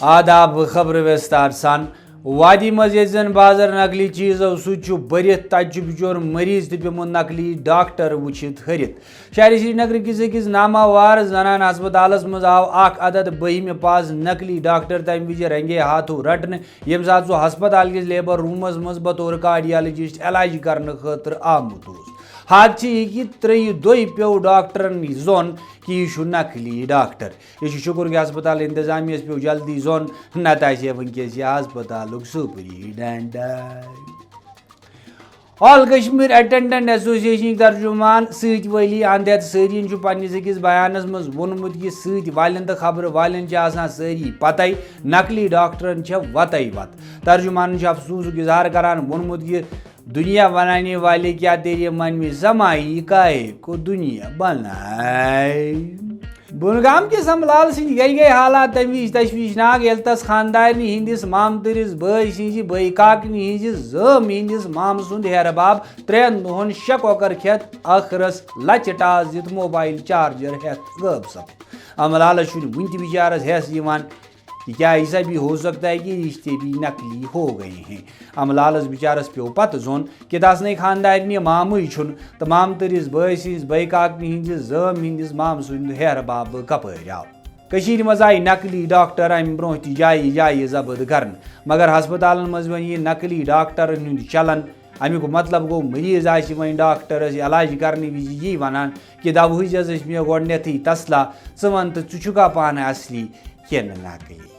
آداب خبر وستار سان وادی مزن بازر نقلی چیزو سہ برت تتہ بچور مریض تہ پیومت نقلی ڈاکٹر وچھت ہرت شہر سری نگر کس أکس ناماوار زنان ہسپتالس مز آو اخ عدد بہمہ پاس نقلی ڈاکٹر تمہ وز رنگے ہاتھوں رٹن یم سات سہ ہسپتال کس لیبر رومس مز بطور کارڈیالجسٹ علاج کرنے خاطر آمت حادثہ یہ 3 دۄہ پیو ڈاکٹرن زون کہ یہ نقلی ڈاکٹر یہ شکر کہ ہسپتال انتظامیہ پیو جلدی زون نت ونکس یہ ہسپتال سپرنٹینڈنٹ آل کشمیر اٹینڈنٹ ایسوسیشن ترجمان ست ولی اندیت سرین پنس أکس بیانس مز وونمت کہ ست والن تو خبر والن ساری پتہ نقلی ڈاکٹرن وتائی وت ترجمان افسوس اظہار کران وونمت کہ دنیا بنانے والے کیا تیرے من میں سمائی کائے کو دنیا بنائے بلگام کے سملال سن گئی حالات تمویز تشویشناک یل تس خاندارنی ہندس مامترس بھائی سز بھائی کاکنی ہندس زم ہندس مام سند ہیرباب 3 دہن 6 کۄکر کھیت ٲخرس لچہ ٹاس دت موبائل چارجر ہیتھ غٲب سپد املالس چھُنہٕ وُنہِ تہِ بچارس ہیس یوان کہ کیا ایسا بھی ہو سکتا ہے کہ رشتے بھی نقلی ہو گئے ہیں املالس بچارس پیو پت زون کہ تس نئی خاندارنی مامے چھن تو مامترس بھائی سز بھائی کاکنی ہندس زم ہندس مام سند ہیر باب کپر آو کشیر مز آئی نقلی ڈاکٹر ام برو تہ جائیں جائیں ضبط کرن مگر ہسپتالن مز ون یہ نقلی ڈاکٹرن ہند چلن امیک مطلب گو مریض آس ون ڈاکٹرس علاج کرنے وز یہ ونان کہ دوا ہز مے گۄڈنیتھٕے تسلا ژٕ ون تو ژٕ چھُکھا پانہٕ اصلی کِنہٕ نقلی